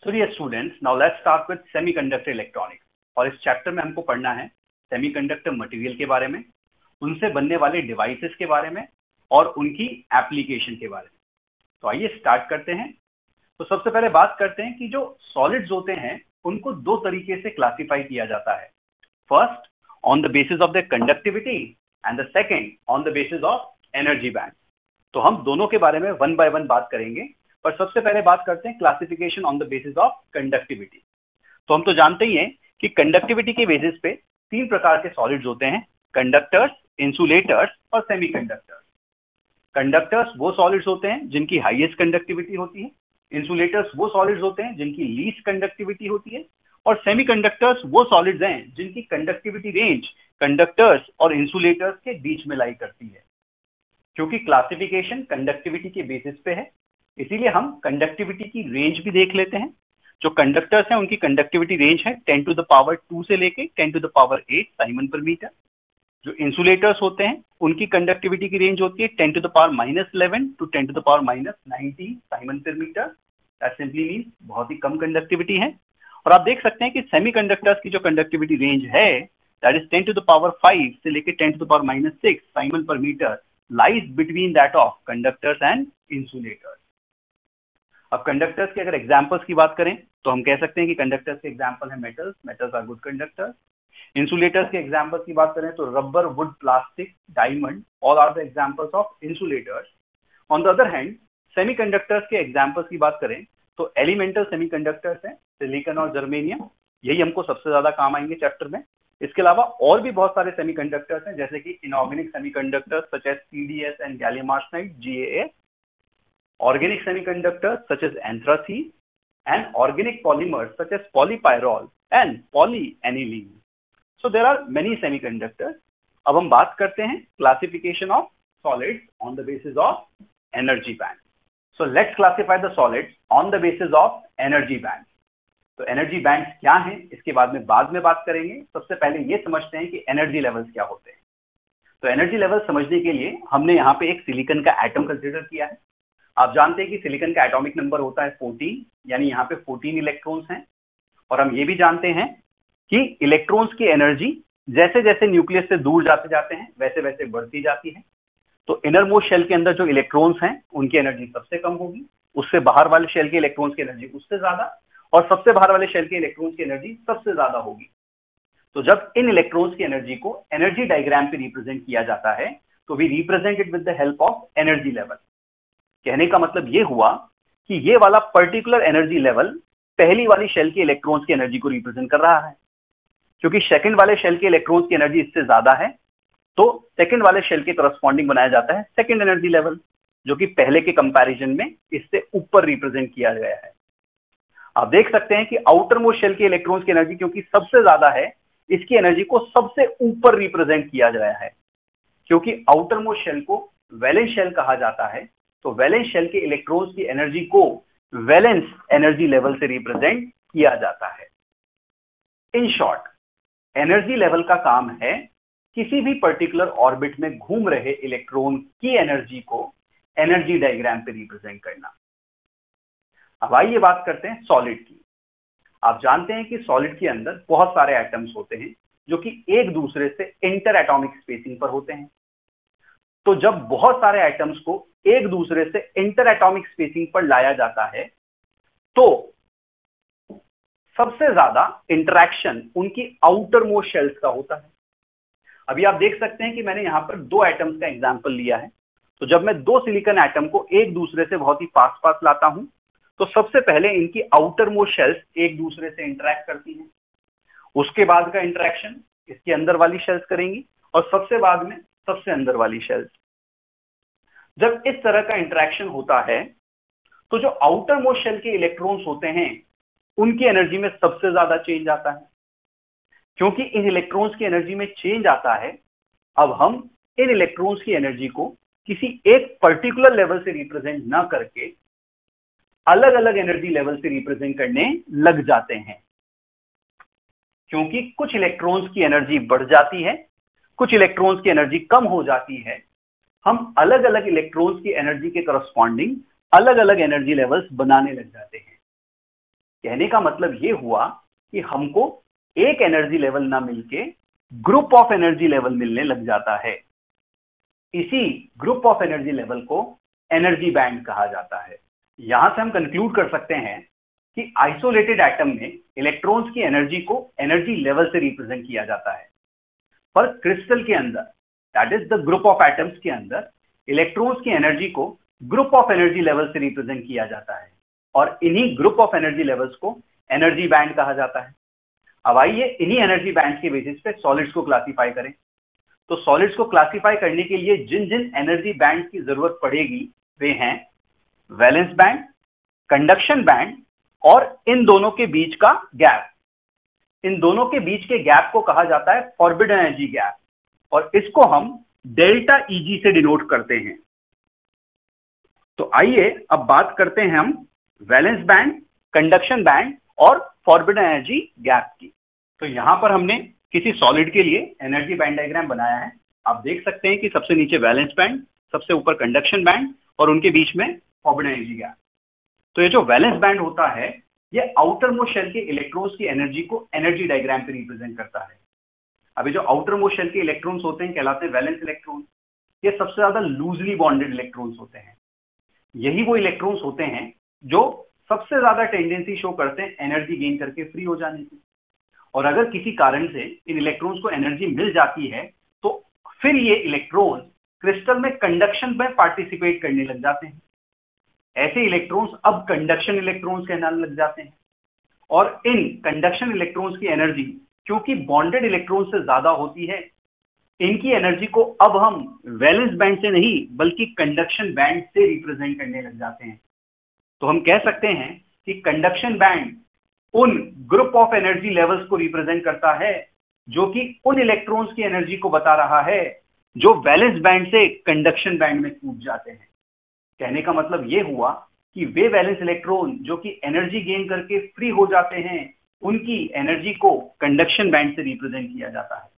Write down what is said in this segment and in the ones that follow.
So dear students, now let's start with semiconductor electronics. और इस chapter में हमको पढ़ना है सेमीकंडक्टर मटेरियल के बारे में, उनसे बनने वाले डिवाइसेस के बारे में और उनकी एप्लीकेशन के बारे में। तो आइए स्टार्ट करते हैं। तो सबसे पहले बात करते हैं कि जो सॉलिड्स होते हैं उनको दो तरीके से क्लासिफाई किया जाता है। First on the basis of the conductivity and the second on the basis of energy band. तो हम दोनों के बारे में वन बाय वन बात करेंगे, पर सबसे पहले बात करते हैं classification on the basis of conductivity. तो हम तो जानते ही हैं कि कंडक्टिविटी के बेसिस पे तीन प्रकार के सॉलिड्स होते हैं, कंडक्टर्स, इंसुलेटर्स और सेमीकंडक्टर्स। कंडक्टर्स वो सॉलिड्स होते हैं जिनकी हाईएस्ट कंडक्टिविटी होती है, इंसुलेटर्स वो सॉलिड्स होते हैं जिनकी लीस्ट कंडक्टिविटी होती है, और सेमीकंडक्टर्स वो सॉलिड्स हैं जिनकी कंडक्टिविटी रेंज कंडक्टर्स और इंसुलेटर्स के बीच में लाई करती है। क्योंकि क्लासिफिकेशन कंडक्टिविटी के बेसिस पे है, इसीलिए हम कंडक्टिविटी की रेंज भी देख लेते हैं। जो कंडक्टर्स हैं उनकी कंडक्टिविटी रेंज है 10 टू द पावर 2 से लेके 10 to the power 8 siemens per metre. जो इंसुलेटर्स होते हैं उनकी कंडक्टिविटी की रेंज होती है 10 to the power -11 to 10 to the power -90 siemens per metre. That simply means बहुत ही कम कंडक्टिविटी है। और आप देख सकते हैं कि सेमीकंडक्टर्स की जो कंडक्टिविटी रेंज है that is 10 to the power 5 से लेके 10 to the power -6 siemens per metre, lies between that of conductors and insulators. अब कंडक्टर्स के अगर एग्जांपल्स की बात करें तो हम कह सकते हैं कि कंडक्टर्स के एग्जांपल है metals, metals are good conductors. Insulators के एग्जांपल्स की बात करें तो rubber, wood, plastic, diamond, all are the examples of insulators. On the other hand semiconductors के एग्जांपल्स की बात करें तो एलिमेंटल सेमीकंडक्टर्स हैं, सिलिकॉन और जर्मेनियम, यही हमको सबसे ज्यादा काम आएंगे चैप्टर में। इसके अलावा और भी बहुत सारे सेमीकंडक्टर्स हैं जैसे कि inorganic semiconductors such as CdS and gallium arsenide GaA, organic semiconductors such as anthracene and organic polymers such as polypyrrole and polyaniline. So there are many semiconductors. अब हम बात करते हैं classification of solids on the basis of energy band. So let's classify the solids on the basis of energy band. तो energy bands क्या हैं इसके बाद में बात करेंगे। सबसे पहले ये समझते हैं कि एनर्जी लेवल्स क्या होते हैं। तो एनर्जी लेवल समझने के लिए हमने यहाँ पे एक सिलिकॉन का एटम कंसीडर किया है। आप जानते हैं कि सिलिकॉन का एटॉमिक नंबर होता है 14, यानी यहाँ पे 14 इलेक्ट्रॉन्स हैं। और हम ये भी जानते हैं कि इलेक्ट्रॉन्स की एनर्जी जैसे जैसे न्यूक्लियस से दूर जाते जाते हैं वैसे वैसे बढ़ती जाती है। तो इनर मोस्ट शेल के अंदर जो इलेक्ट्रॉन्स हैं उनकी एनर्जी सबसे कम होगी, उससे बाहर वाले शेल के इलेक्ट्रॉन्स की एनर्जी उससे ज्यादा, और सबसे बाहर वाले शेल के इलेक्ट्रॉन्स की एनर्जी सबसे ज्यादा होगी। तो जब इन इलेक्ट्रॉन्स की एनर्जी को एनर्जी डायग्राम पे रिप्रेजेंट किया जाता है तो we represent it with the help of energy level. कहने का मतलब ये हुआ कि ये वाला पर्टिकुलर एनर्जी लेवल पहली वाली शेल के इलेक्ट्रॉन्स की एनर्जी को रिप्रेजेंट कर रहा है। क्योंकि सेकंड वाले शेल के इलेक्ट्रॉन्स की एनर्जी इससे ज्यादा है तो सेकंड वाले शेल के करस्पॉन्डिंग बनाया जाता है सेकंड एनर्जी लेवल, जो कि पहले के कंपैरिजन में इससे ऊपर रिप्रेजेंट किया गया है। आप देख सकते हैं कि आउटर मोस्ट शेल के इलेक्ट्रॉन्स की एनर्जी क्योंकि सबसे ज्यादा है, इसकी एनर्जी को सबसे ऊपर रिप्रेजेंट किया गया है। क्योंकि आउटर मोस्ट शेल को वैलेंस शेल कहा जाता है, तो वैलेंस शेल के इलेक्ट्रॉन्स की एनर्जी को वैलेंस एनर्जी लेवल से रिप्रेजेंट किया जाता है। इन शॉर्ट, एनर्जी लेवल का काम है किसी भी पर्टिकुलर ऑर्बिट में घूम रहे इलेक्ट्रॉन की एनर्जी को एनर्जी डायग्राम पे रिप्रेजेंट करना। अब आइए बात करते हैं सॉलिड की। आप जानते हैं कि सॉलिड के अंदर बहुत सारे एटम्स होते हैं जो कि एक दूसरे से इंटर एटॉमिक स्पेसिंग पर होते हैं। तो जब बहुत सारे एटम्स को एक दूसरे से इंटर एटॉमिक स्पेसिंग पर लाया जाता है तो सबसे ज्यादा इंटरेक्शन उनकी आउटर मोस्ट शेल्स का होता है। अभी आप देख सकते हैं कि मैंने यहां पर दो एटम्स का एग्जांपल लिया है। तो जब मैं दो सिलिकॉन एटम को एक दूसरे से बहुत ही पास पास लाता हूं तो सबसे पहले इनकी आउटर मोस्ट शेल्स एक दूसरे से इंटरेक्ट करती हैं, उसके बाद का इंटरेक्शन इसके अंदर वाली शेल्स करेंगी और सबसे बाद में सबसे अंदर वाली शेल्स। जब इस तरह का इंटरेक्शन होता है तो जो आउटर मोस्ट शेल के इलेक्ट्रॉन्स होते हैं उनकी एनर्जी में सबसे ज्यादा चेंज आता है। क्योंकि इन इलेक्ट्रॉन्स की एनर्जी में चेंज आता है, अब हम इन इलेक्ट्रॉन्स की एनर्जी को किसी एक पर्टिकुलर लेवल से रिप्रेजेंट ना करके अलग अलग एनर्जी लेवल से रिप्रेजेंट करने लग जाते हैं। क्योंकि कुछ इलेक्ट्रॉन्स की एनर्जी बढ़ जाती है, कुछ इलेक्ट्रॉन्स की एनर्जी कम हो जाती है, हम अलग अलग इलेक्ट्रॉन्स की एनर्जी के करस्पॉन्डिंग अलग अलग एनर्जी लेवल्स बनाने लग जाते हैं। कहने का मतलब ये हुआ कि हमको एक एनर्जी लेवल ना मिलके ग्रुप ऑफ एनर्जी लेवल मिलने लग जाता है। इसी ग्रुप ऑफ एनर्जी लेवल को एनर्जी बैंड कहा जाता है। यहां से हम कंक्लूड कर सकते हैं कि आइसोलेटेड एटम में इलेक्ट्रॉन्स की एनर्जी को एनर्जी लेवल से रिप्रेजेंट किया जाता है, पर क्रिस्टल के अंदर, that is the group of atoms के अंदर, इलेक्ट्रॉन्स की एनर्जी को ग्रुप ऑफ एनर्जी लेवल से रिप्रेजेंट किया जाता है और इन्हीं ग्रुप ऑफ एनर्जी लेवल्स को एनर्जी बैंड कहा जाता है। अब आइए इन्हीं एनर्जी बैंड के बेसिस पे सॉलिड्स को क्लासिफाई करें। तो सॉलिड्स को क्लासिफाई करने के लिए जिन जिन एनर्जी बैंड की जरूरत पड़ेगी वे हैं वैलेंस बैंड, कंडक्शन बैंड और इन दोनों के बीच का गैप। इन दोनों के बीच के गैप को कहा जाता है फॉरबिडन एनर्जी गैप और इसको हम डेल्टा ईजी से डिनोट करते हैं। तो आइए अब बात करते हैं हम वैलेंस बैंड, कंडक्शन बैंड और फॉरबिडन एनर्जी गैप की। तो यहां पर हमने किसी सॉलिड के लिए एनर्जी बैंड डायग्राम बनाया है। आप देख सकते हैं कि सबसे नीचे वैलेंस बैंड, सबसे ऊपर कंडक्शन बैंड और उनके बीच में फॉरबिडन एनर्जी गैप। तो ये जो वैलेंस बैंड होता है ये आउटर मोस्ट शेल के इलेक्ट्रॉन्स की एनर्जी को एनर्जी डायग्राम पे रिप्रेजेंट करता है। अभी जो आउटर मोस्ट शेल के इलेक्ट्रॉन्स होते हैं कहलाते हैं वैलेंस इलेक्ट्रॉन्स। ये सबसे ज्यादा लूजली बॉन्डेड इलेक्ट्रॉन्स होते हैं। यही वो इलेक्ट्रॉन्स होते हैं जो सबसे ज्यादा टेंडेंसी शो करते हैं एनर्जी गेन करके फ्री हो जाने की। और अगर किसी कारण से इन इलेक्ट्रॉन्स को एनर्जी मिल जाती है तो फिर ये इलेक्ट्रॉन्स क्रिस्टल में कंडक्शन में पार्टिसिपेट करने लग जाते हैं। ऐसे इलेक्ट्रॉन्स अब कंडक्शन इलेक्ट्रॉन्स कहलाने लग जाते हैं और इन कंडक्शन इलेक्ट्रॉन्स की एनर्जी क्योंकि बॉन्डेड इलेक्ट्रॉन से ज्यादा होती है, इनकी एनर्जी को अब हम वैलेंस बैंड से नहीं बल्कि कंडक्शन बैंड से रिप्रेजेंट करने लग जाते हैं। तो हम कह सकते हैं कि कंडक्शन बैंड उन ग्रुप ऑफ एनर्जी लेवल्स को रिप्रेजेंट करता है जो कि उन इलेक्ट्रॉन्स की एनर्जी को बता रहा है जो वैलेंस बैंड से कंडक्शन बैंड में कूद जाते हैं। कहने का मतलब यह हुआ कि वे वैलेंस इलेक्ट्रॉन जो कि एनर्जी गेन करके फ्री हो जाते हैं उनकी एनर्जी को कंडक्शन बैंड से रिप्रेजेंट किया जाता है।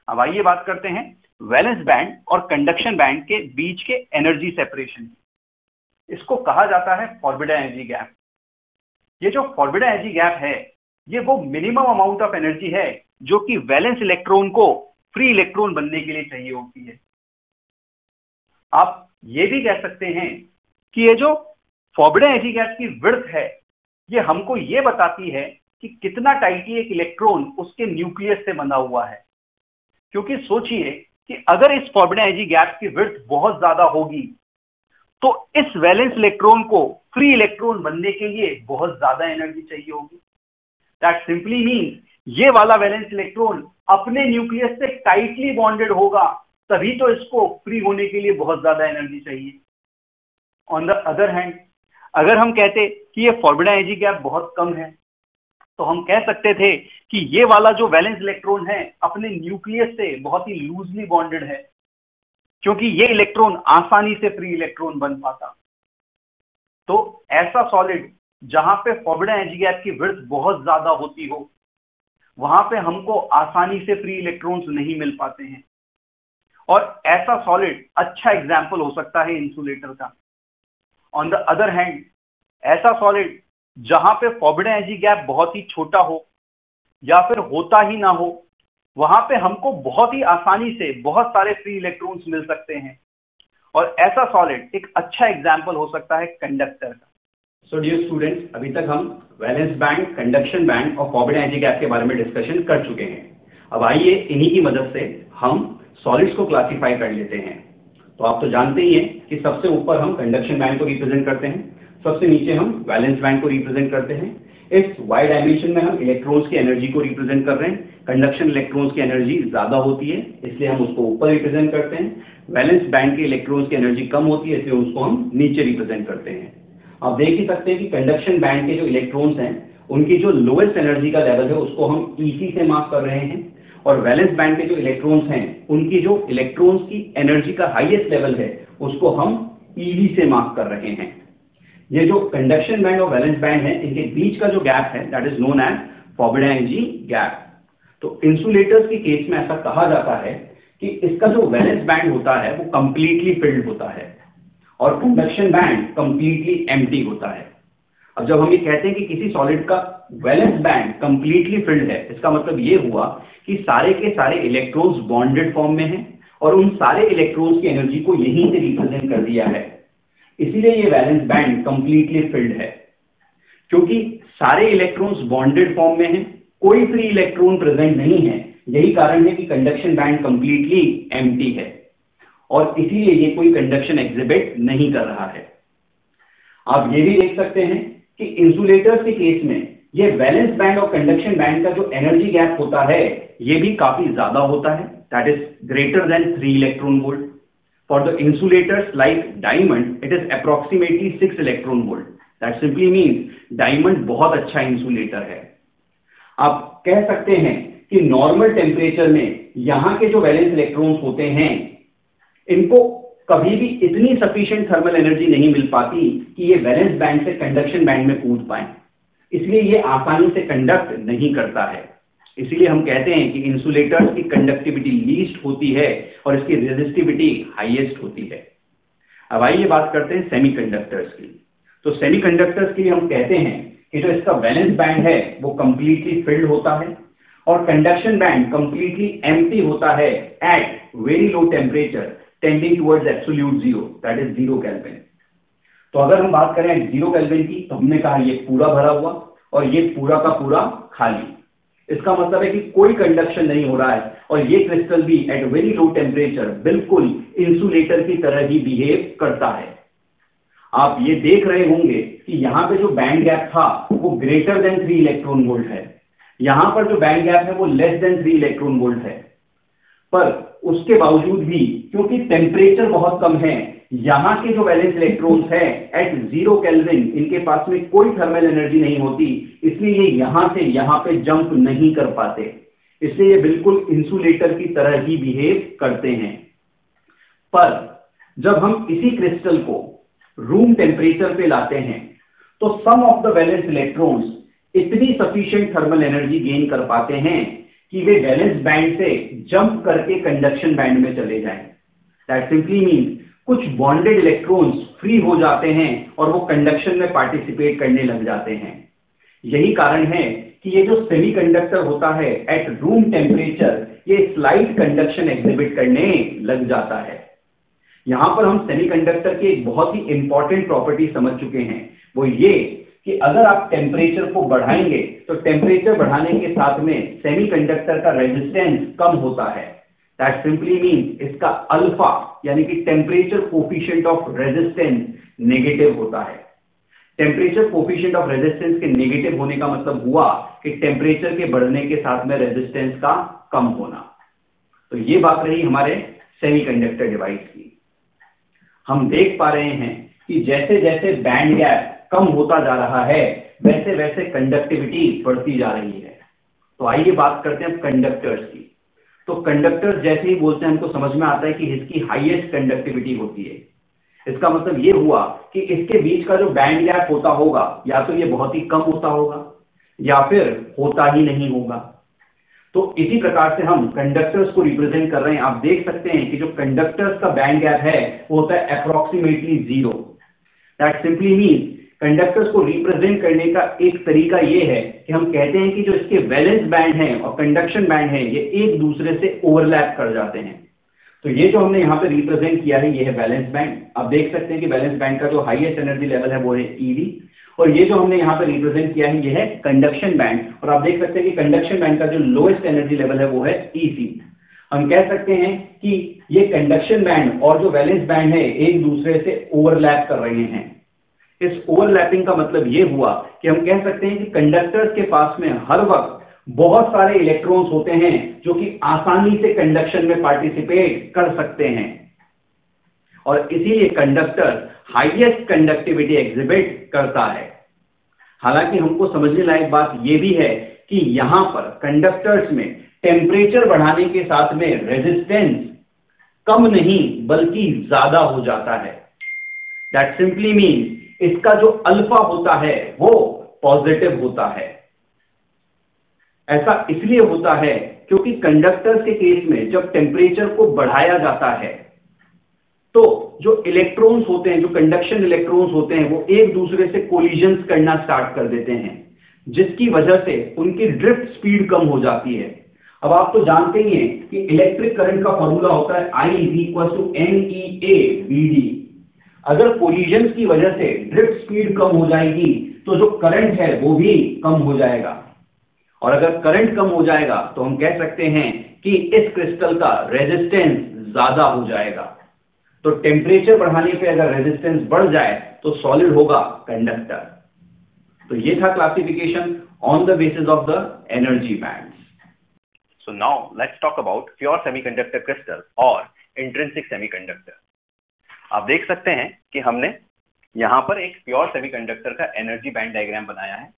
अब आइए बात करते हैं वैलेंस बैंड और कंडक्शन बैंड के बीच के एनर्जी सेपरेशन की। इसको कहा जाता है फॉरबिडन एनर्जी गैप। ये जो फॉरबिडन एनर्जी गैप है ये वो मिनिमम अमाउंट ऑफ एनर्जी है जो कि वैलेंस इलेक्ट्रॉन को फ्री इलेक्ट्रॉन बनने के लिए चाहिए होती है। आप ये भी कह सकते हैं कि ये जो फॉरबिडन एनर्जी गैप की विड्थ है ये हमको ये बताती है कि कितना टाइटली एक इलेक्ट्रॉन उसके न्यूक्लियस से बंधा हुआ है। क्योंकि सोचिए कि अगर इस फॉरबिडन एनर्जी गैप की विड्थ बहुत ज्यादा होगी तो इस वैलेंस इलेक्ट्रॉन को फ्री इलेक्ट्रॉन बनने के लिए बहुत ज्यादा एनर्जी चाहिए होगी। दैट सिंपली मीन्स ये वाला वैलेंस इलेक्ट्रॉन अपने न्यूक्लियस से टाइटली बॉन्डेड होगा तभी तो इसको फ्री होने के लिए बहुत ज्यादा एनर्जी चाहिए। ऑन द अदर हैंड अगर हम कहते कि ये फॉरबिडन एनर्जी गैप बहुत कम है तो हम कह सकते थे कि ये वाला जो वैलेंस इलेक्ट्रॉन है अपने न्यूक्लियस से बहुत ही लूजली बॉन्डेड है क्योंकि ये इलेक्ट्रॉन आसानी से फ्री इलेक्ट्रॉन बन पाता। तो ऐसा सॉलिड जहां पे फॉरबिडन एनर्जी गैप की विड्थ बहुत ज्यादा होती हो वहां पे हमको आसानी से फ्री इलेक्ट्रॉन्स नहीं मिल पाते हैं और ऐसा सॉलिड अच्छा एग्जाम्पल हो सकता है इंसुलेटर का। ऑन द अदर हैंड ऐसा सॉलिड जहां पे फॉरबिडन एनर्जी गैप बहुत ही छोटा हो या फिर होता ही ना हो वहां पे हमको बहुत ही आसानी से बहुत सारे फ्री इलेक्ट्रॉन्स मिल सकते हैं और ऐसा सॉलिड एक अच्छा एग्जाम्पल हो सकता है कंडक्टर का। सो डियर स्टूडेंट्स, अभी तक हम वैलेंस बैंड, कंडक्शन बैंड और फॉरबिडन एनर्जी गैप के बारे में डिस्कशन कर चुके हैं। अब आइए इन्हीं की मदद से हम सॉलिड्स को क्लासिफाई कर लेते हैं। तो आप तो जानते ही हैं कि सबसे ऊपर हम कंडक्शन बैंड को रिप्रेजेंट करते हैं, सबसे नीचे हम वैलेंस बैंड को रिप्रेजेंट करते हैं। इस वाई डायमेंशन में हम इलेक्ट्रॉन्स की एनर्जी को रिप्रेजेंट कर रहे हैं। कंडक्शन इलेक्ट्रॉन्स की एनर्जी ज्यादा होती है इसलिए हम उसको ऊपर रिप्रेजेंट करते हैं। वैलेंस बैंड के इलेक्ट्रॉन्स की एनर्जी कम होती है इसलिए उसको हम नीचे रिप्रेजेंट करते हैं। आप देख ही सकते हैं कि कंडक्शन बैंड के जो इलेक्ट्रॉन्स हैं उनकी जो लोएस्ट एनर्जी का लेवल है उसको हम ईसी से मार्क कर रहे हैं और वैलेंस बैंड के जो इलेक्ट्रॉन्स हैं उनकी जो इलेक्ट्रॉन्स की एनर्जी का हाईएस्ट लेवल है उसको हम ईवी से मार्क कर रहे हैं। ये जो कंडक्शन बैंड और वैलेंस बैंड है इनके बीच का जो गैप है that is known as forbidden energy gap. तो इंसुलेटर्स के केस में ऐसा कहा जाता है कि इसका जो वैलेंस बैंड होता है वो कंप्लीटली फिल्ड होता है और कंडक्शन बैंड कंप्लीटली एम्प्टी होता है। अब जब हम ये कहते हैं कि किसी सॉलिड का वैलेंस बैंड कंप्लीटली फिल्ड है, इसका मतलब ये हुआ कि सारे के सारे इलेक्ट्रॉन्स बॉन्डेड फॉर्म में हैं और उन सारे इलेक्ट्रॉन्स की एनर्जी को यहीं से रिप्रेजेंट कर दिया है, इसीलिए ये वैलेंस बैंड कंप्लीटली फिल्ड है। क्योंकि सारे इलेक्ट्रॉन्स बॉन्डेड फॉर्म में हैं, कोई फ्री इलेक्ट्रॉन प्रेजेंट नहीं है, यही कारण है कि कंडक्शन बैंड कंप्लीटली एम्प्टी है और इसीलिए ये कोई कंडक्शन एग्जिबिट नहीं कर रहा है। आप ये भी देख सकते हैं कि इंसुलेटर्स के केस में ये वैलेंस बैंड और कंडक्शन बैंड का जो एनर्जी गैप होता है ये भी काफी ज्यादा होता है, that is greater than 3 electron volt. For the insulators like diamond it is approximately 6 electron volt. That simply means diamond बहुत अच्छा इंसुलेटर है। आप कह सकते हैं कि नॉर्मल टेम्परेचर में यहां के जो वैलेंस इलेक्ट्रॉन्स होते हैं इनको कभी भी इतनी सफिशिएंट थर्मल एनर्जी नहीं मिल पाती कि ये वैलेंस बैंड से कंडक्शन बैंड में कूद पाए, इसलिए ये आसानी से कंडक्ट नहीं करता है। इसीलिए हम कहते हैं कि इंसुलेटर्स की कंडक्टिविटी लीस्ट होती है और इसकी रेजिस्टिविटी हाईएस्ट होती है। अब आइए बात करते हैं सेमीकंडक्टर्स की। तो सेमीकंडक्टर्स के लिए हम कहते हैं कि जो इसका वैलेंस बैंड है वो कंप्लीटली फिल्ड होता है और कंडक्शन बैंड कंप्लीटली एम्प्टी होता है at very low temperature tending towards absolute zero, that is 0 kelvin. तो अगर हम बात करें 0 केल्विन की तो हमने कहा ये पूरा भरा हुआ और ये पूरा का पूरा खाली। इसका मतलब है कि कोई कंडक्शन नहीं हो रहा है और ये क्रिस्टल भी एट वेरी लो टेम्परेचर बिल्कुल इंसुलेटर की तरह ही बिहेव करता है। आप ये देख रहे होंगे कि यहां पे जो बैंड गैप था वो ग्रेटर देन 3 इलेक्ट्रॉन वोल्ट है, यहां पर जो बैंड गैप है वो लेस देन 3 इलेक्ट्रॉन वोल्ट है। पर उसके बावजूद भी क्योंकि टेम्परेचर बहुत कम है, यहां के जो वैलेंस इलेक्ट्रॉन्स है एट 0 केल्विन इनके पास में कोई थर्मल एनर्जी नहीं होती, इसलिए ये यहां से यहां पे जंप नहीं कर पाते, इसलिए ये बिल्कुल इंसुलेटर की तरह ही बिहेव करते हैं। पर जब हम इसी क्रिस्टल को रूम टेम्परेचर पे लाते हैं तो some of the valence electrons इतनी सफिशिएंट थर्मल एनर्जी गेन कर पाते हैं कि वे वैलेंस बैंड से जंप करके कंडक्शन बैंड में चले जाएं। दैट सिंपली मीन्स कुछ बॉन्डेड इलेक्ट्रॉन्स फ्री हो जाते हैं और वो कंडक्शन में पार्टिसिपेट करने लग जाते हैं। यही कारण है कि ये जो सेमीकंडक्टर होता है एट रूम टेम्परेचर ये स्लाइट कंडक्शन एग्जिबिट करने लग जाता है। यहां पर हम सेमीकंडक्टर की एक बहुत ही इंपॉर्टेंट प्रॉपर्टी समझ चुके हैं, वो ये कि अगर आप टेम्परेचर को बढ़ाएंगे तो टेम्परेचर बढ़ाने के साथ में सेमीकंडक्टर का रेजिस्टेंस कम होता है। दैट सिंपली मीन्स इसका अल्फा यानी कि temperature coefficient of resistance negative होता है। टेम्परेचर कोफिशिएंट ऑफ रेजिस्टेंस के नेगेटिव होने का मतलब हुआ कि टेम्परेचर के बढ़ने के साथ में रेजिस्टेंस का कम होना। तो ये बात रही हमारे सेमीकंडक्टर डिवाइस की। हम देख पा रहे हैं कि जैसे जैसे बैंड गैप कम होता जा रहा है वैसे वैसे कंडक्टिविटी बढ़ती जा रही है। तो आइए बात करते हैं कंडक्टर्स की। तो कंडक्टर्स जैसे ही बोलते हैं हमको समझ में आता है कि इसकी हाईएस्ट कंडक्टिविटी होती है। इसका मतलब ये हुआ कि इसके बीच का जो बैंड गैप होता होगा या तो ये बहुत ही कम होता होगा या फिर होता ही नहीं होगा। तो इसी प्रकार से हम कंडक्टर्स को रिप्रेजेंट कर रहे हैं। आप देख सकते हैं कि जो कंडक्टर्स का बैंड गैप है वो होता है approximately 0। That simply means conductors को रिप्रेजेंट करने का एक तरीका ये है कि हम कहते हैं कि जो इसके वैलेंस बैंड है और कंडक्शन बैंड है ये एक दूसरे से ओवरलैप कर जाते हैं। तो ये जो हमने यहाँ पे रिप्रेजेंट किया है ये है वैलेंस बैंड। आप देख सकते हैं कि वैलेंस बैंड का जो हाईएस्ट एनर्जी लेवल है वो है ईवी और ये जो हमने यहाँ पे रिप्रेजेंट किया है ये है कंडक्शन बैंड और आप देख सकते हैं कि कंडक्शन बैंड का जो लोएस्ट एनर्जी लेवल है वो है ईसी। हम कह सकते हैं कि ये कंडक्शन बैंड और जो वैलेंस बैंड है एक दूसरे से ओवरलैप कर रहे हैं। इस ओवरलैपिंग का मतलब ये हुआ कि हम कह सकते हैं कि कंडक्टर्स के पास में हर वक्त बहुत सारे इलेक्ट्रॉन्स होते हैं जो कि आसानी से कंडक्शन में पार्टिसिपेट कर सकते हैं और इसीलिए कंडक्टर हाईएस्ट कंडक्टिविटी एग्जिबिट करता है। हालांकि हमको समझने लायक बात यह भी है कि यहां पर कंडक्टर्स में टेम्परेचर बढ़ाने के साथ में रेजिस्टेंस कम नहीं बल्कि ज्यादा हो जाता है। दैट सिंपली मीन्स इसका जो अल्फा होता है वो पॉजिटिव होता है। ऐसा इसलिए होता है क्योंकि कंडक्टर्स के केस में जब टेम्परेचर को बढ़ाया जाता है तो जो इलेक्ट्रॉन्स होते हैं, जो कंडक्शन इलेक्ट्रॉन्स होते हैं, वो एक दूसरे से कोलिजन्स करना स्टार्ट कर देते हैं, जिसकी वजह से उनकी ड्रिफ्ट स्पीड कम हो जाती है। अब आप तो जानते ही हैं कि इलेक्ट्रिक करंट का फॉर्मूला होता है I = NEA/VD। अगर कोलिजन्स की वजह से ड्रिफ्ट स्पीड कम हो जाएगी तो जो करंट है वो भी कम हो जाएगा, और अगर करंट कम हो जाएगा तो हम कह सकते हैं कि इस क्रिस्टल का रेजिस्टेंस ज्यादा हो जाएगा। तो टेम्परेचर बढ़ाने पे अगर रेजिस्टेंस बढ़ जाए तो सॉलिड होगा कंडक्टर। तो ये था classification on the basis of the energy bands. So now let's talk about pure semiconductor crystal और intrinsic semiconductor। आप देख सकते हैं कि हमने यहाँ पर एक प्योर सेमीकंडक्टर का एनर्जी बैंड डायग्राम बनाया है,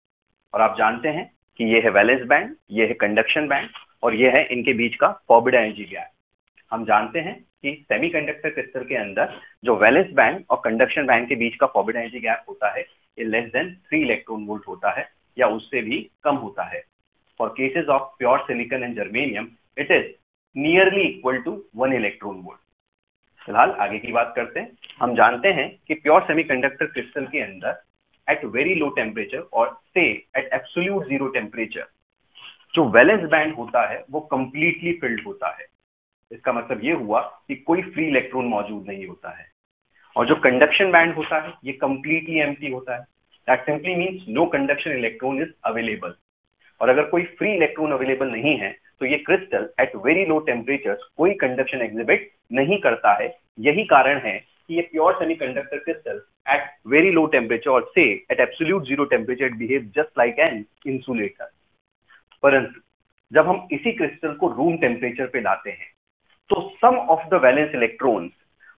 और आप जानते हैं कि ये है वैलेंस बैंड, ये है कंडक्शन बैंड, और ये है इनके बीच का फॉरबिड एनर्जी गैप। हम जानते हैं कि सेमीकंडक्टर क्रिस्टल के अंदर जो वैलेंस बैंड और कंडक्शन बैंड के बीच का फॉरबिड एनर्जी गैप होता है, ये लेस देन 3 इलेक्ट्रॉन वोल्ट होता है, या उससे भी कम होता है। For cases of pure silicon and germanium it is nearly equal to 1 electron volt. फिलहाल आगे की बात करते हैं। हम जानते हैं कि प्योर सेमीकंडक्टर क्रिस्टल के अंदर eight very low temperature also at absolute zero temperature जो वैलेंस बैंड होता है वो कंप्लीटली फिल्ड होता है। इसका मतलब ये हुआ कि कोई फ्री इलेक्ट्रॉन मौजूद नहीं होता है, और जो कंडक्शन बैंड होता है ये कंप्लीटली एम्प्टी होता है। That simply means no conduction electron is available. और अगर कोई फ्री इलेक्ट्रॉन अवेलेबल नहीं है तो ये crystal at very low temperatures कोई कंडक्शन एग्जिबिट नहीं करता है। यही कारण है कि ये pure semiconductor crystal at very low temperature also at absolute zero temperature behave just like an insulator. परंतु जब हम इसी क्रिस्टल को रूम टेम्परेचर पे लाते हैं तो some of the valence electrons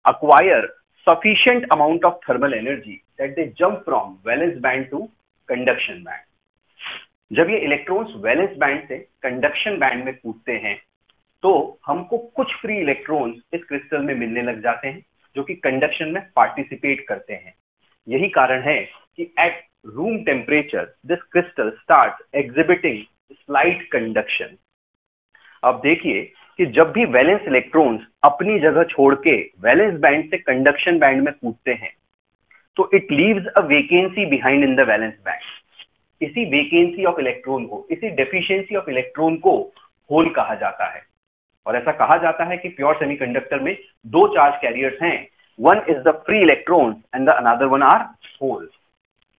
acquire sufficient amount of thermal energy that they jump from valence band to conduction band। जब ये इलेक्ट्रॉन्स वैलेंस बैंड से कंडक्शन बैंड में कूदते हैं तो हमको कुछ फ्री इलेक्ट्रॉन्स इस क्रिस्टल में मिलने लग जाते हैं जो कि कंडक्शन में पार्टिसिपेट करते हैं। यही कारण है कि at room temperature this crystal start exhibiting slight conduction. अब देखिए कि जब भी वैलेंस इलेक्ट्रॉन्स अपनी जगह छोड़ के वैलेंस बैंड से कंडक्शन बैंड में कूदते हैं तो it leaves a vacancy behind in the valence band. इसी वेकेंसी ऑफ इलेक्ट्रॉन को, इसी डेफिशिएंसी ऑफ इलेक्ट्रॉन को होल कहा जाता है। और ऐसा कहा जाता है कि प्योर सेमीकंडक्टर में 2 चार्ज कैरियर्स हैं, one is the free electron and the another one are holes.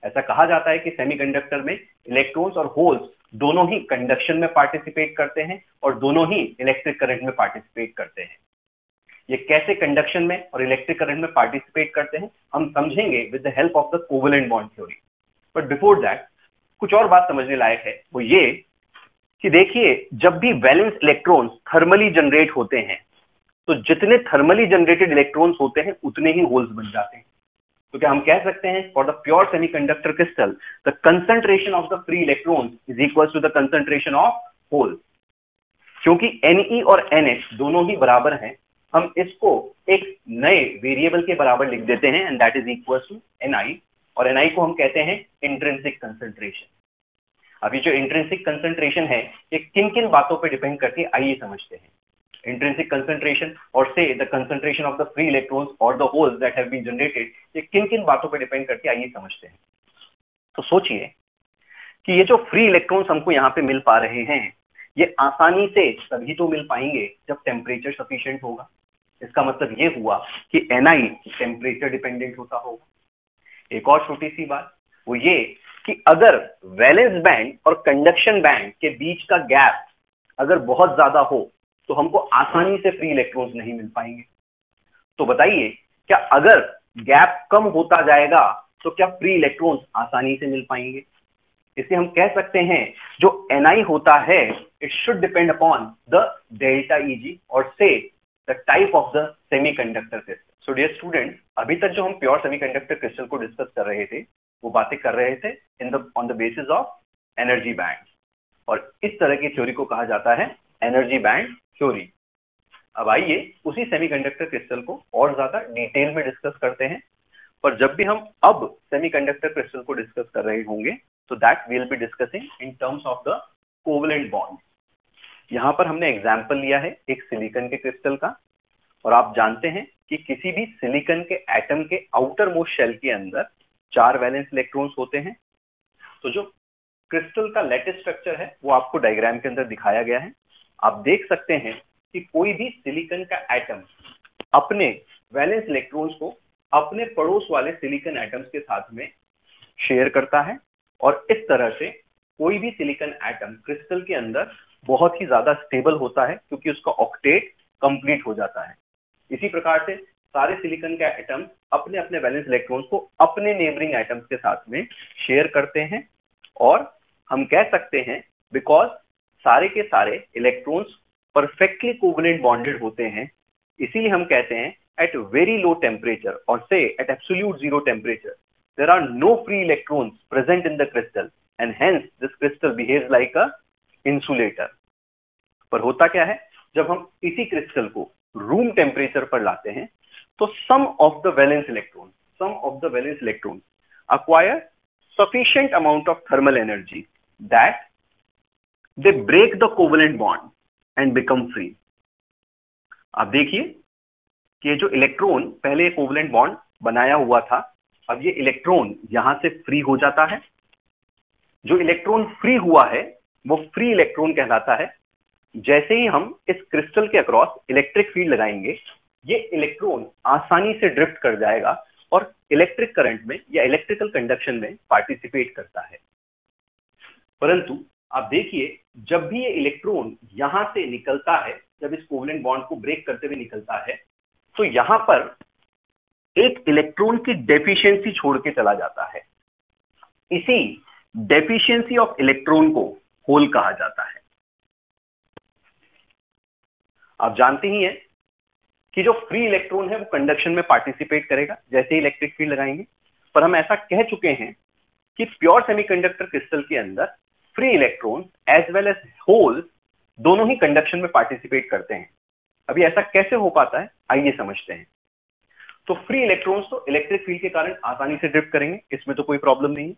ऐसा कहा जाता है कि सेमीकंडक्टर में इलेक्ट्रॉन्स और होल्स दोनों ही कंडक्शन में पार्टिसिपेट करते हैं और दोनों ही इलेक्ट्रिक करंट में पार्टिसिपेट करते हैं। ये कैसे कंडक्शन में और इलेक्ट्रिक करंट में पार्टिसिपेट करते हैं हम समझेंगे with the help of the covalent bond theory. But before that कुछ और बात समझने लायक है, वो ये कि देखिए जब भी वैलेंस इलेक्ट्रॉन्स थर्मली जनरेट होते हैं तो जितने थर्मली जनरेटेड इलेक्ट्रॉन्स होते हैं उतने ही होल्स बन जाते हैं। तो क्या हम कह सकते हैं for the pure semiconductor crystal the concentration of the free electrons is equal to the concentration of holes. क्योंकि Ne और NH दोनों ही बराबर हैं, हम इसको एक नए वेरिएबल के बराबर लिख देते हैं and that is equal to Ni, और Ni को हम कहते हैं इंट्रिंसिक कंसंट्रेशन। अभी जो इंट्रिंसिक कंसंट्रेशन है ये किन किन बातों पे डिपेंड करती है आइए समझते हैं। इंट्रिंसिक कंसंट्रेशन और से the concentration of the free electrons और the holes that have been generated, ये किन किन बातों पे डिपेंड करती है आइए समझते हैं। तो सोचिए कि ये जो फ्री इलेक्ट्रॉन्स हमको यहाँ पे मिल पा रहे हैं ये आसानी से तभी तो मिल पाएंगे जब टेम्परेचर सफिशिएंट होगा। इसका मतलब ये हुआ कि Ni टेम्परेचर डिपेंडेंट होता होगा। एक और छोटी सी बात वो ये कि अगर वैलेंस बैंड और कंडक्शन बैंड के बीच का गैप अगर बहुत ज्यादा हो तो हमको आसानी से फ्री इलेक्ट्रॉन्स नहीं मिल पाएंगे। तो बताइए क्या अगर गैप कम होता जाएगा तो क्या फ्री इलेक्ट्रॉन्स आसानी से मिल पाएंगे? इसलिए हम कह सकते हैं जो Ni होता है it should depend upon the delta Eg और से the type of the semiconductor crystal. So dear students, अभी तक जो हम प्योर सेमीकंडक्टर क्रिस्टल को डिस्कस कर रहे थे वो बातें कर रहे थे on the basis of energy band, और इस तरह की थ्योरी को कहा जाता है एनर्जी बैंड थ्योरी। अब आइए उसी सेमीकंडक्टर क्रिस्टल को और ज्यादा डिटेल में डिस्कस करते हैं। पर जब भी हम अब सेमीकंडक्टर क्रिस्टल को डिस्कस कर रहे होंगे तो that will be discussing in terms of the covalent bond. यहाँ पर हमने एग्जाम्पल लिया है एक सिलिकॉन के क्रिस्टल का, और आप जानते हैं कि किसी भी सिलिकॉन के एटम के आउटर मोस्ट शेल के अंदर 4 वैलेंस इलेक्ट्रॉन्स होते हैं। तो जो क्रिस्टल का लेटिस स्ट्रक्चर है वो आपको डायग्राम के अंदर दिखाया गया है। आप देख सकते हैं कि कोई भी सिलिकॉन का एटम अपने वैलेंस इलेक्ट्रॉन्स को अपने पड़ोस वाले सिलिकॉन एटम्स के साथ में शेयर करता है, और इस तरह से कोई भी सिलिकॉन एटम क्रिस्टल के अंदर बहुत ही ज्यादा स्टेबल होता है, क्योंकि उसका ऑक्टेट कंप्लीट हो जाता है। इसी प्रकार से सारे सिलिकॉन के एटम अपने अपने वैलेंस इलेक्ट्रॉन्स को अपने नेबरिंग एटम्स के साथ में शेयर करते हैं, और हम कह सकते हैं बिकॉज सारे के सारे इलेक्ट्रॉन्स परफेक्टली कोवेलेंट बॉन्डेड होते हैं, इसीलिए हम कहते हैं at very low temperature or say at absolute zero temperature there are no free electrons present in the crystal and hence this crystal behaves like a insulator। पर होता क्या है, जब हम इसी क्रिस्टल को रूम टेम्परेचर पर लाते हैं तो some of the valence electrons acquire sufficient amount of thermal energy that they break the covalent bond and become free। आप देखिए कि ये जो इलेक्ट्रॉन पहले कोवेलेंट बॉन्ड बनाया हुआ था, अब ये इलेक्ट्रॉन यहां से फ्री हो जाता है। जो इलेक्ट्रॉन फ्री हुआ है वो फ्री इलेक्ट्रॉन कहलाता है। जैसे ही हम इस क्रिस्टल के अक्रॉस इलेक्ट्रिक फील्ड लगाएंगे, ये इलेक्ट्रॉन आसानी से ड्रिफ्ट कर जाएगा और इलेक्ट्रिक करंट में या इलेक्ट्रिकल कंडक्शन में पार्टिसिपेट करता है। परंतु आप देखिए, जब भी ये इलेक्ट्रॉन यहां से निकलता है, जब इस कोवेलेंट बॉन्ड को ब्रेक करते हुए निकलता है, तो यहां पर एक इलेक्ट्रॉन की डेफिशिएंसी छोड़ के चला जाता है। इसी डेफिशिएंसी ऑफ इलेक्ट्रॉन को होल कहा जाता है। आप जानते ही हैं कि जो फ्री इलेक्ट्रॉन है वो कंडक्शन में पार्टिसिपेट करेगा जैसे ही इलेक्ट्रिक फील्ड लगाएंगे, पर हम ऐसा कह चुके हैं कि प्योर सेमीकंडक्टर क्रिस्टल के अंदर free electron as well as hole दोनों ही कंडक्शन में पार्टिसिपेट करते हैं। अभी ऐसा कैसे हो पाता है, आइए समझते हैं। तो फ्री इलेक्ट्रॉन्स तो इलेक्ट्रिक फील्ड के कारण आसानी से ड्रिफ्ट करेंगे, इसमें तो कोई प्रॉब्लम नहीं है।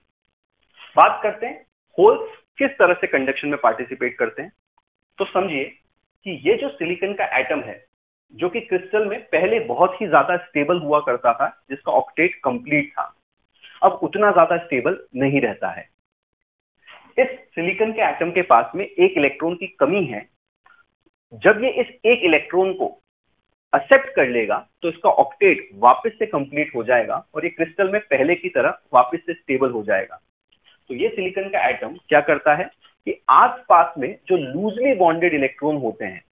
बात करते हैं होल्स किस तरह से कंडक्शन में पार्टिसिपेट करते हैं। तो समझिए कि ये जो सिलिकॉन का एटम है, जो कि क्रिस्टल में पहले बहुत ही ज्यादा स्टेबल हुआ करता था, जिसका ऑक्टेट कंप्लीट था, अब उतना ज्यादा स्टेबल नहीं रहता है। इस सिलिकॉन के एटम के पास में एक इलेक्ट्रॉन की कमी है। जब ये इस एक इलेक्ट्रॉन को एक्सेप्ट कर लेगा तो इसका ऑक्टेट वापस से कंप्लीट हो जाएगा और ये क्रिस्टल में पहले की तरह वापस से स्टेबल हो जाएगा। तो ये सिलिकॉन का एटम क्या करता है कि आसपास में जो लूजली बॉन्डेड इलेक्ट्रॉन होते हैं,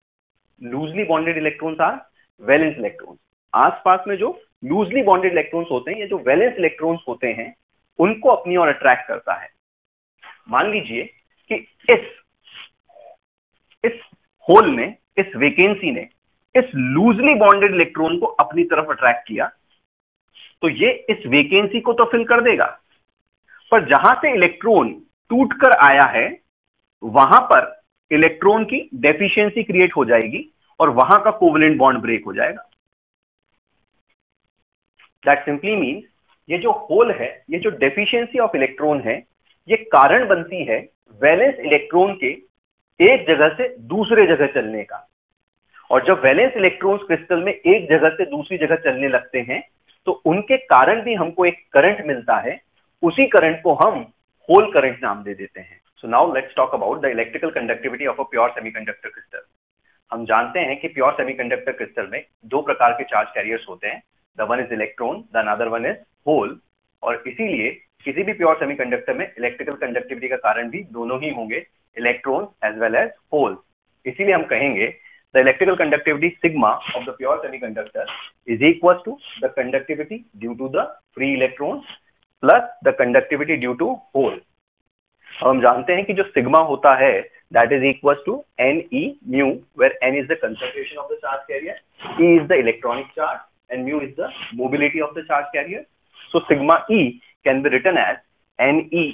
loosely bonded electrons are valence electrons, आसपास में जो लूजली बॉन्डेड इलेक्ट्रॉन्स होते हैं, ये जो वैलेंस इलेक्ट्रॉन्स होते हैं, उनको अपनी ओर अट्रैक्ट करता है। मान लीजिए कि इस होल ने, इस वेकेंसी ने इस लूजली बॉन्डेड इलेक्ट्रॉन को अपनी तरफ अट्रैक्ट किया, तो ये इस वेकेंसी को तो फिल कर देगा, पर जहां से इलेक्ट्रॉन टूटकर आया है वहां पर इलेक्ट्रॉन की डेफिशिएंसी क्रिएट हो जाएगी और वहां का कोवेलेंट बॉन्ड ब्रेक हो जाएगा। दैट सिंपली मीन्स ये जो होल है, ये जो डेफिशिएंसी ऑफ इलेक्ट्रॉन है, ये कारण बनती है वैलेंस इलेक्ट्रॉन के एक जगह से दूसरे जगह चलने का। और जब वैलेंस इलेक्ट्रॉन्स क्रिस्टल में एक जगह से दूसरी जगह चलने लगते हैं तो उनके कारण भी हमको एक करंट मिलता है, उसी करंट को हम होल करंट नाम दे देते हैं। So now let's talk about the electrical conductivity of a pure semiconductor crystal. हम जानते हैं कि प्योर सेमीकंडक्टर क्रिस्टल में दो प्रकार के चार्ज कैरियर्स होते हैं, the one is electron, the another one is hole. और इसीलिए किसी भी प्योर सेमीकंडक्टर में इलेक्ट्रिकल कंडक्टिविटी का कारण भी दोनों ही होंगे, electron as well as hole. इसीलिए हम कहेंगे the electrical conductivity sigma of the pure semiconductor is equals to the conductivity due to the free electrons plus the conductivity due to hole। हम जानते हैं कि जो सिग्मा होता है that is equals to Ne mu, where N is the concentration of the charge carrier, E is the electronic charge and mu is the mobility of the charge carrier. So sigma E can be written as Ne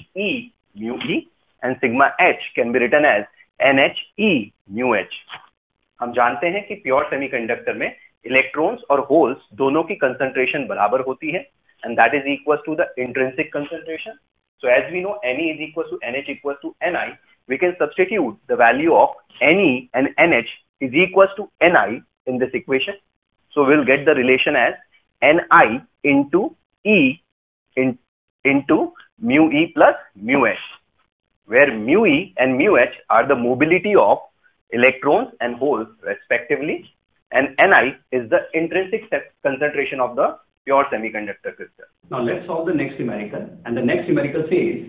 mu E and sigma H can be written as NHE mu H। हम जानते हैं कि pure semiconductor में electrons और holes दोनों की concentration बराबर होती है and that is equal to the intrinsic concentration. So as we know Ne is equal to NH equals to Ni, we can substitute the value of Ne and NH is equals to Ni in this equation. So we'll get the relation as Ni into E into mu E plus mu H, where mu E and mu H are the mobility of electrons and holes respectively, and Ni is the intrinsic concentration of the pure semiconductor crystal. Now let's solve the next numerical, and the next numerical says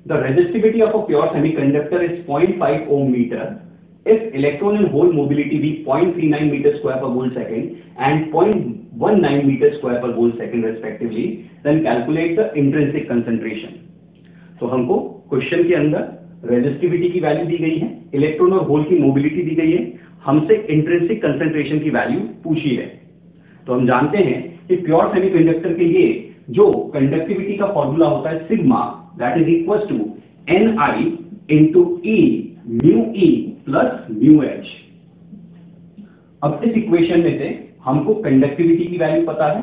the resistivity of a pure semiconductor is 0.5 ohm meter if electron and hole mobility be 0.39 meter square per volt second and 0.19 meter square per volt second respectively, then calculate the intrinsic concentration. तो हमको question के अंदर resistivity की value दी गई है, electron और whole की mobility दी गई है, हमसे इंट्रिंसिक कंसंट्रेशन की वैल्यू पूछी है। तो हम जानते हैं कि प्योर सेमीकंडक्टर के लिए जो कंडक्टिविटी का फॉर्मूला होता है sigma, that is equal to Ni into e mu e plus mu h. अब इस इक्वेशन में से हमको कंडक्टिविटी की वैल्यू पता है,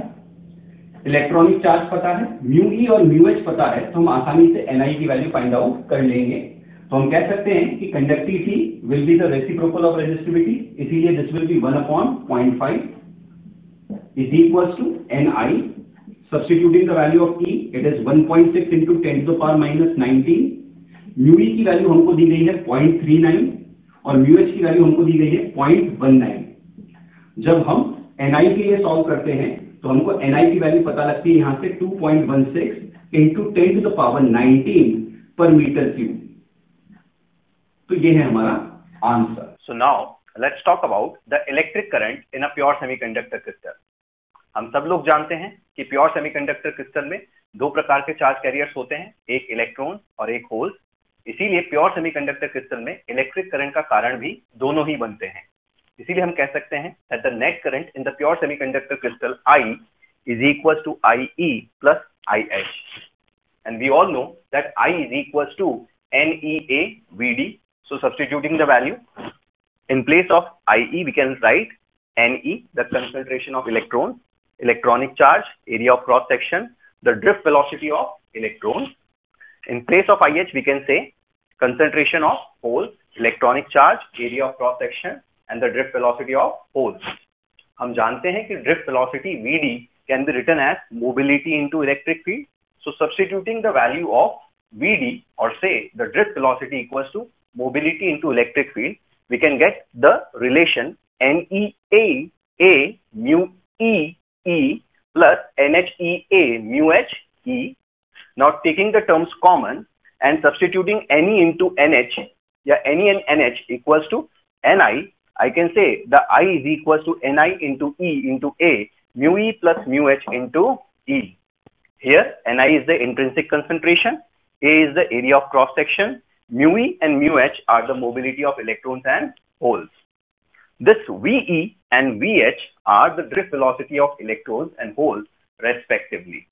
इलेक्ट्रॉनिक चार्ज पता है, म्यू ई और म्यू एच पता है, तो हम आसानी से Ni की वैल्यू फाइंड आउट कर लेंगे। तो हम कह सकते हैं कि conductivity will be the reciprocal of resistivity, इसीलिए this will be 1/0.5 is equals to Ni. Substituting the value of E, it is 1.6 into 10 to the power minus 19. Mu E की वैल्यू हमको दी गई है 0.39 और म्यू एच की value हमको दी गई है 0.19। जब हम Ni के लिए सॉल्व करते हैं तो हमको Ni की वैल्यू पता लगती है यहां से 2.16 into 10 to the power 19 per meter cube। तो ये है हमारा answer. So now let's talk about the electric current in a pure semiconductor crystal. हम सब लोग जानते हैं कि प्योर सेमीकंडक्टर क्रिस्टल में दो प्रकार के चार्ज कैरियर्स होते हैं, एक इलेक्ट्रॉन और एक होल। इसीलिए प्योर सेमीकंडक्टर क्रिस्टल में इलेक्ट्रिक करंट का कारण भी दोनों ही बनते हैं। इसीलिए हम कह सकते हैं that the net current in the pure semiconductor crystal I is equals to IE plus IH, and we all know that I is equals to NEA VD. So substituting the value in place of IE, we can write NE, the concentration of electrons, electronic charge, area of cross section, the drift velocity of electrons. In place of IH, we can say concentration of holes, electronic charge, area of cross section, and the drift velocity of holes. हम जानते हैं कि drift velocity VD can be written as mobility into electric field. So substituting the value of VD, or say the drift velocity equals to mobility into electric field, we can get the relation NEA A mu E E plus NHEA mu H E. Now taking the terms common and substituting NE into NH, yeah, NE and NH equals to NI, I can say the I is equals to NI into E into A mu E plus mu H into E. Here Ni is the intrinsic concentration, A is the area of cross section, mu E and mu H are the mobility of electrons and holes. This VE and VH are the drift velocity of electrons and holes respectively.